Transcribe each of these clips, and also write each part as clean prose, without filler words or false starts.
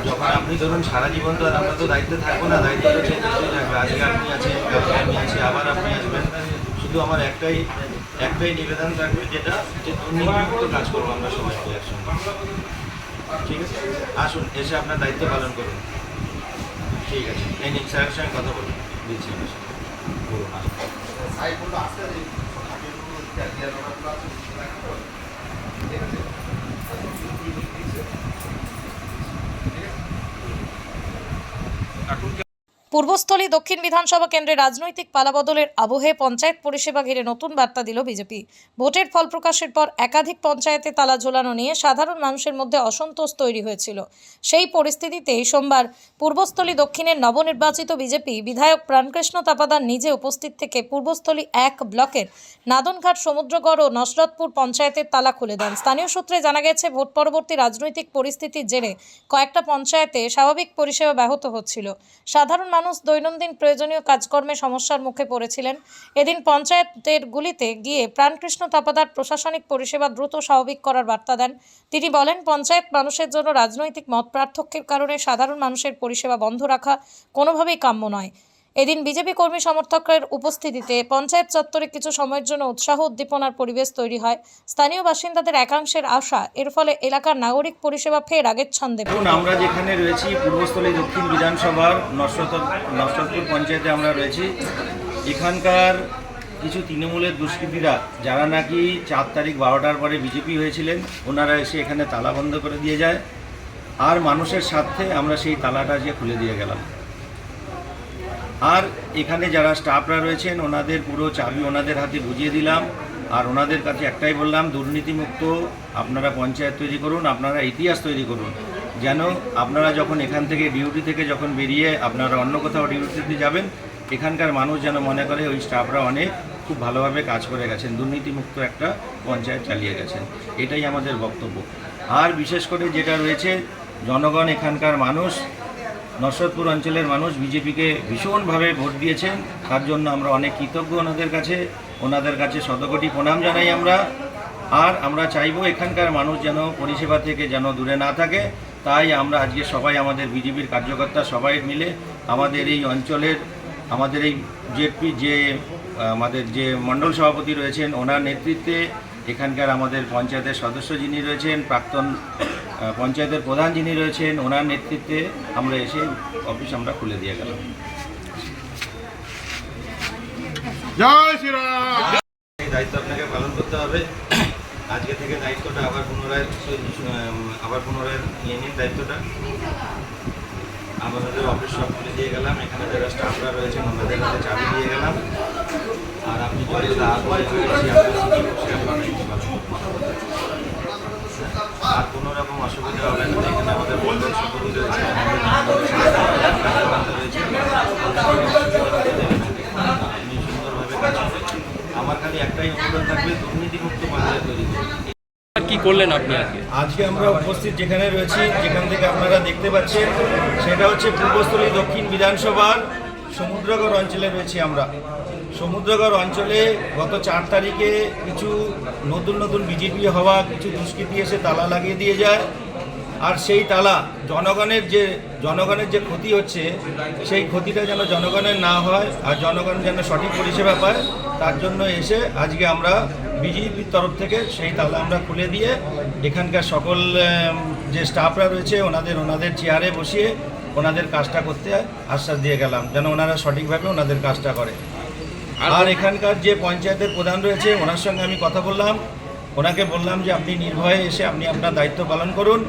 যখন আপনি ধরুন সারা জীবন তো আর আমরা তো দায়িত্বে থাকবো না, দায়িত্ব তো চেঞ্জ হয়ে থাকবে। আজকে আপনি আছেন, কালকে আমি আছি, আবার আপনি আসবেন। শুধু আমার একটাই নিবেদন থাকবে, যেটা যে দুর্নীতিমুক্ত কাজ করবো আমরা সবাই মিলে একসঙ্গে। ঠিক আছে, আসুন এসে আপনার দায়িত্ব পালন করুন। ঠিক আছে, এই নিন স্যারের সঙ্গে কথা বলুন, দিচ্ছি আমার সাথে। পূর্বস্থলী দক্ষিণ বিধানসভা কেন্দ্রে রাজনৈতিক পালাবদলের আবহে পঞ্চায়েত পরিষেবা ঘিরে নতুন বার্তা দিল বিজেপি। ভোটের ফল প্রকাশের পর একাধিক পঞ্চায়েতে তালা ঝোলানো নিয়ে সাধারণ মানুষের মধ্যে অসন্তোষ তৈরি হয়েছিল। সেই পরিস্থিতিতে সোমবার পূর্বস্থলী দক্ষিণের নবনির্বাচিত বিজেপি বিধায়ক প্রাণকৃষ্ণ তাপাদার নিজে উপস্থিত থেকে পূর্বস্থলী 1 ব্লকের নাদনঘাট, সমুদ্রগড় ও নসরতপুর পঞ্চায়েতের তালা খুলে দেন। স্থানীয় সূত্রে জানা গেছে, ভোট পরবর্তী রাজনৈতিক পরিস্থিতির জেরে কয়েকটা পঞ্চায়েতে স্বাভাবিক পরিষেবা ব্যাহত হচ্ছিল। সাধারণ মানুষ দৈনন্দিন প্রয়োজনীয় কাজকর্মে সমস্যার মুখে পড়েছিলেন। এদিন পঞ্চায়েতের গুলিতে গিয়ে প্রাণকৃষ্ণ তাপাদার প্রশাসনিক পরিষেবা দ্রুত স্বাভাবিক করার বার্তা দেন। তিনি বলেন, পঞ্চায়েত মানুষের জন্য রাজনৈতিক মত পার্থক্যের কারণে সাধারণ মানুষের পরিষেবা বন্ধ রাখা কোনোভাবেই কাম্য নয়। এদিন বিজেপি কর্মী সমর্থকের উপস্থিতিতে পঞ্চায়েত চত্বরে কিছু সময়ের জন্য উৎসাহ উদ্দীপনার পরিবেশ তৈরি হয়। স্থানীয় বাসিন্দাদের একাংশের আশা, এর ফলে এলাকার নাগরিক পরিষেবা ফের আগের ছন্দে। আমরা যেখানে রয়েছি পূর্বস্থলী দক্ষিণ বিধানসভার নসরতপুর পঞ্চায়েতে আমরা রয়েছি। এখানকার কিছু তৃণমূলের দুষ্কৃতীরা, যারা নাকি 4 তারিখ 12টার পরে বিজেপি হয়েছিলেন, ওনারা এসে এখানে তালা বন্ধ করে দিয়ে যায়। আর মানুষের স্বার্থে আমরা সেই তালাটা আজকে খুলে দিয়ে গেলাম। আর এখানে যারা স্টাফরা রয়েছেন, ওনাদের পুরো চাবি ওনাদের হাতে বুঝিয়ে দিলাম। আর ওনাদের কাছে একটাই বললাম, দুর্নীতিমুক্ত আপনারা পঞ্চায়েত তৈরি করুন, আপনারা ইতিহাস তৈরি করুন, যেন আপনারা যখন এখান থেকে ডিউটি থেকে যখন বেরিয়ে আপনারা অন্য কোথাও ডিউটিতে যাবেন, এখানকার মানুষ যেন মনে করে ওই স্টাফরা খুব ভালোভাবে কাজ করে গেছেন, দুর্নীতিমুক্ত একটা পঞ্চায়েত চালিয়ে গেছেন। এটাই আমাদের বক্তব্য। আর বিশেষ করে যেটা রয়েছে, জনগণ, এখানকার মানুষ, নসরতপুর অঞ্চলের মানুষ বিজেপিকে ভীষণভাবে ভোট দিয়েছেন। তার জন্য আমরা অনেক কৃতজ্ঞ ওনাদের কাছে শতকোটি প্রণাম জানাই আমরা। আর আমরা চাইবো এখানকার মানুষ যেন পরিষেবা থেকে যেন দূরে না থাকে। তাই আমরা আজকে সবাই, আমাদের বিজেপির কার্যকর্তা সবাই মিলে আমাদের এই অঞ্চলের, আমাদের এই জেপি আমাদের যে মণ্ডল সভাপতি রয়েছেন, ওনার নেতৃত্বে, এখানকার আমাদের পঞ্চায়েতের সদস্য যিনি রয়েছেন, প্রাক্তন পঞ্চায়েতের প্রধান যিনি রয়েছেন, ওনার নেতৃত্বে আমরা এসে অফিস আমরা খুলে দিয়ে গেলাম। জয় শ্রীরাম। এই দায়িত্ব আপনাকে পালন করতে হবে। আজকে থেকে দায়িত্বটা আবার পুনরায় নিয়ে নিন দায়িত্বটা। আমাদের অফিস সব খুলে দিয়ে গেলাম। এখানে যারা স্টাফরা রয়েছেন ওনাদের হাতে চাবি দিয়ে গেলাম। আর আপনি যত তাড়াতাড়ি হয়েছি আর কোনো রকম অসুবিধা হবে না। এখানে আমাদের মন্ডল সভাপতি রয়েছে, আপনি সুন্দরভাবে কাজ করবেন। আমার খালি একটাই অনুরোধ থাকবে, দুর্নীতিমুক্ত পঞ্চায়েত তৈরি করুন। কি করলেন আপনি আজকে আমরা উপস্থিত যেখানে রয়েছি, যেখান থেকে আপনারা দেখতে পাচ্ছেন, সেটা হচ্ছে পূর্বস্থলী দক্ষিণ বিধানসভার সমুদ্রগড় অঞ্চলে রয়েছি আমরা। সমুদ্রগড় অঞ্চলে গত 4 তারিখে কিছু নতুন বিজেপি হওয়া কিছু দুষ্কৃতী এসে তালা লাগিয়ে দিয়ে যায়। আর সেই তালা জনগণের যে ক্ষতি হচ্ছে, সেই ক্ষতিটা যেন জনগণের না হয় আর জনগণ যেন সঠিক পরিষেবা পায়, তার জন্য এসে আজকে আমরা বিজেপির তরফ থেকে সেই তালা আমরা খুলে দিয়ে এখানকার সকল যে স্টাফরা রয়েছে ওনাদের চেয়ারে বসিয়ে ওনাদের কাজটা করতে আশ্বাস দিয়ে গেলাম, যেন ওনারা সঠিকভাবে ওনাদের কাজটা করে। আর এখানকার যে পঞ্চায়েতের প্রধান রয়েছে, ওনার সঙ্গে আমি কথা বললাম। ওনাকে বললাম যে আপনি নির্ভয়ে এসে আপনি আপনার দায়িত্ব পালন করুন।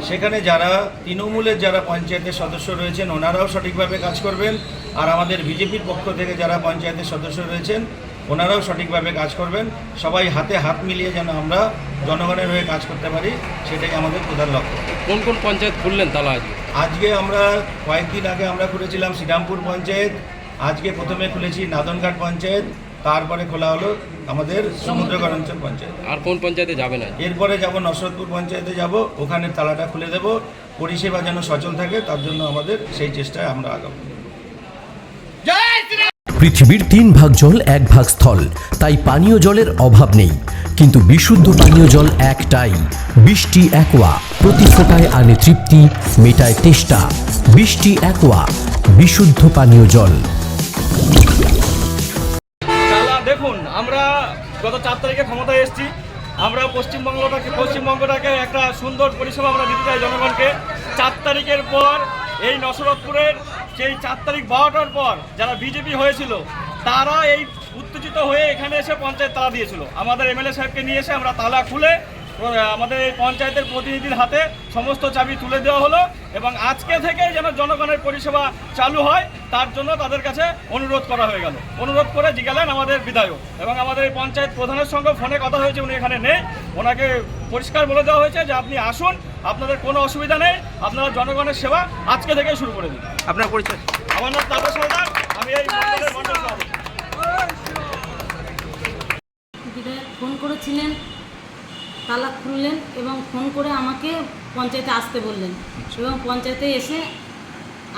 সেখানে যারা তৃণমূলের যারা পঞ্চায়েতের সদস্য রয়েছেন, ওনারাও সঠিকভাবে কাজ করবেন। আর আমাদের বিজেপির পক্ষ থেকে যারা পঞ্চায়েতের সদস্য রয়েছেন, ওনারাও সঠিকভাবে কাজ করবেন। সবাই হাতে হাত মিলিয়ে যেন আমরা জনগণের হয়ে কাজ করতে পারি, সেটাই আমাদের প্রধান লক্ষ্য। কোন কোন পঞ্চায়েত খুললেন তালা? আজকে আমরা কয়েকদিন আগে আমরা খুলেছিলাম শ্রীরামপুর পঞ্চায়েত, আজকে প্রথমে খুলেছি নাদনঘাট পঞ্চায়েত, তারপরে খোলা হলো আমাদের সমুদ্রগড় অঞ্চল পঞ্চায়েত। আর কোন পঞ্চায়েতে যাবেন? এরপরে যাব নসরতপুর পঞ্চায়েতে যাব, ওখানে তালাটা খুলে দেব। পরিষেবা যেন সচল থাকে, তার জন্য আমাদের সেই চেষ্টায় আমরা আগাবো। পৃথিবীর 3 ভাগ জল 1 ভাগ স্থল, তাই পানীয় জলের অভাব নেই। কিন্তু বিশুদ্ধ পানীয় জল একটাই, বৃষ্টি অ্যাকোয়া। প্রতি ফোঁটায় আনে তৃপ্তি, মেটায় তেষ্টা। বৃষ্টি অ্যাকোয়া, বিশুদ্ধ পানীয় জল। দেখুন, আমরা গত 4 তারিখে ক্ষমতায় এসেছি। আমরা পশ্চিমবঙ্গটাকে একটা সুন্দর পরিষেবা আমরা দিতে চাই জনগণকে। 4 তারিখের পর এই নসরতপুরের সেই 4 তারিখ 12টার পর যারা বিজেপি হয়েছিল তারা এই উত্তেজিত হয়ে এখানে এসে পঞ্চায়েত তালা দিয়েছিল। আমাদের এমএলএ সাহেবকে নিয়ে এসে আমরা তালা খুলে আমাদের এই পঞ্চায়েতের প্রতিনিধির হাতে সমস্ত চাবি তুলে দেওয়া হলো এবং আজকে থেকে যেন জনগণের পরিষেবা চালু হয় তার জন্য তাদের কাছে অনুরোধ করা হয়ে গেল। অনুরোধ করে গেলেন আমাদের বিধায়ক এবং আমাদের এই পঞ্চায়েত প্রধানের সঙ্গে ফোনে কথা হয়েছে, উনি এখানে নেই। ওনাকে পরিষ্কার বলে দেওয়া হয়েছে যে আপনি আসুন, আপনাদের কোনো অসুবিধা নেই, আপনারা জনগণের সেবা আজকে থেকেই শুরু করে দিন। আপনার পরিচয়? আমার নাম তাপস হালদার, আমি এই মন্ডলের মন্ডল সভাপতি। বিধায়ক ফোন করেছিলেন, তালা খুললেন এবং ফোন করে আমাকে পঞ্চায়েতে আসতে বললেন এবং পঞ্চায়েতে এসে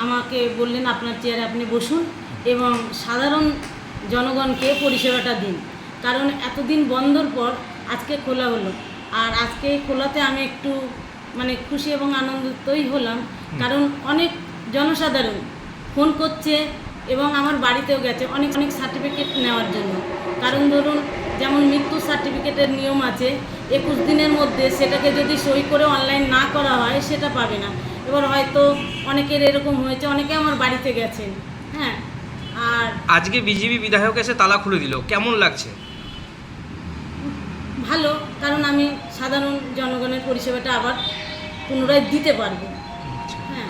আমাকে বললেন আপনার চেয়ারে আপনি বসুন এবং সাধারণ জনগণকে পরিষেবাটা দিন। কারণ এতদিন বন্ধর পর আজকে খোলা হলো, আর আজকে খোলাতে আমি একটু খুশি এবং আনন্দিতই হলাম। কারণ অনেক জনসাধারণ ফোন করছে এবং আমার বাড়িতেও গেছে অনেক সার্টিফিকেট নেওয়ার জন্য। কারণ ধরুন, যেমন মৃত্যু সার্টিফিকেটের নিয়ম আছে 21 দিনের মধ্যে, সেটাকে যদি সই করে অনলাইন না করা হয় সেটা পাবে না। এবার হয়তো অনেকের এরকম হয়েছে, অনেকে আমার বাড়িতে গেছেন। হ্যাঁ, আর আজকে বিজেপি বিধায়ক এসে তালা খুলে দিল, কেমন লাগছে? ভালো, কারণ আমি সাধারণ জনগণের পরিষেবাটা আবার পুনরায় দিতে পারবো। হ্যাঁ।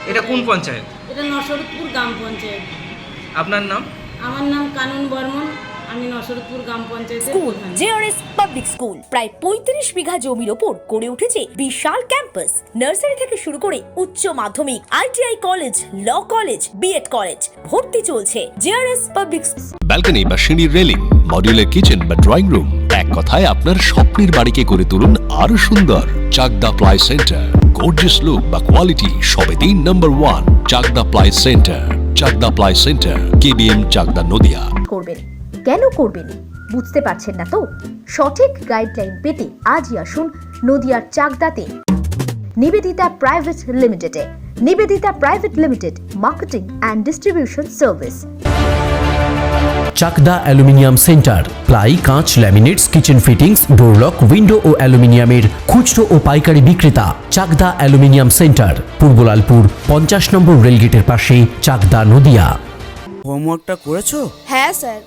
এটা কোন পঞ্চায়েত? এটা নসরতপুর গ্রাম পঞ্চায়েত। আপনার নাম? আমার নাম কানন বর্মন, আমি নসরতপুর গ্রাম পঞ্চায়েতের স্কুল প্রধান। জেআরএস পাবলিক স্কুল প্রায় 35 বিঘা জমির ওপর গড়ে উঠেছে বিশাল ক্যাম্পাস। নার্সারি থেকে শুরু করে উচ্চ মাধ্যমিক, ITI college, law college, BEd college, ভর্তি চলছে। জেআরএস পাবলিক ব্যালকনি বা সিঁড়ির রেলিং, মডিউলার কিচেন বা ড্রয়িং রুম, এক কথায় আপনার স্বপ্নের বাড়িকে করে তুলুন আরো সুন্দর। Chakdah ply centre, gorgeous look বা কোয়ালিটি সবে 3 number 1 Chakdah ply centre. Chakdah ply centre, KBM, Chakdah, Nadia. করবেন কেন করবেন বুঝতে পারছেন না তো? সঠিক গাইডলাইন পেতে আজই আসুন নদিয়ার চাকদাতে নিবেদিতা প্রাইভেট লিমিটেডে। Nivedita private limited, marketing and distribution service. Chakdah aluminium centre, ply, কাঁচ, laminates, kitchen fittings, door lock, window ও অ্যালুমিনিয়ামের খুচরো ও পাইকারি বিক্রেতা। Chakdah aluminium centre, Purbalalpur 50 number রেলগেটের পাশে, চাকদা, নদিয়া। হোমওয়ার্কটা করেছো? হ্যাঁ স্যার।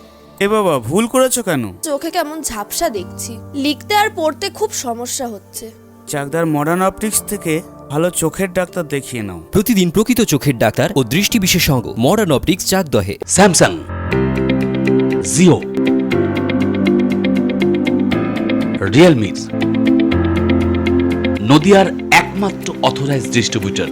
এ বাবা, ভুল করেছো কেন? চোখে কেমন ঝাপসা দেখছি, লিখতে আর পড়তে খুব সমস্যা হচ্ছে। চাকদার মডার্ন অপটিক্স থেকে ভালো চোখের ডাক্তার দেখিয়ে নাও। প্রতিদিন প্রকৃত চোখের ডাক্তার ও দৃষ্টি বিশেষজ্ঞ মডার্ন অপটিক্স, চাকদহে। স্যামসাং, জিও, রিয়েলমি, নদিয়ার একমাত্র অথরাইজড ডিস্ট্রিবিউটর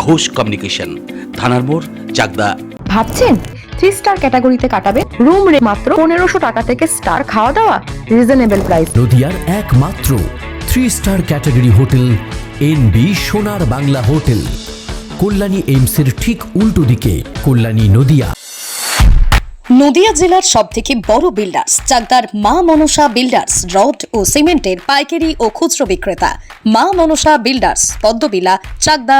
ঘোষ কমিউনিকেশন, থানার মোড়, চাকদা। ভাবছেন 3 স্টার ক্যাটাগরিতে কাটাবে? রুম রে মাত্র 1500 টাকা থেকে স্টার, খাওয়া দাওয়া রিজনেবল প্রাইস। নদিয়ার একমাত্র 3 স্টার ক্যাটাগরি হোটেল এনবি সোনার বাংলা হোটেল, কল্যাণী এইমসের ঠিক উল্টো দিকে, কল্যাণী, নদিয়া। নদিয়া জেলার সবথেকে বড় বিল্ডার্স চাকদার মা মনসা বিল্ডার্স, রড ও সিমেন্টের পাইকারি ও খুচরো বিক্রেতা। মা মনসা বিল্ডার্স, পদ্মবিলা, চাকদা।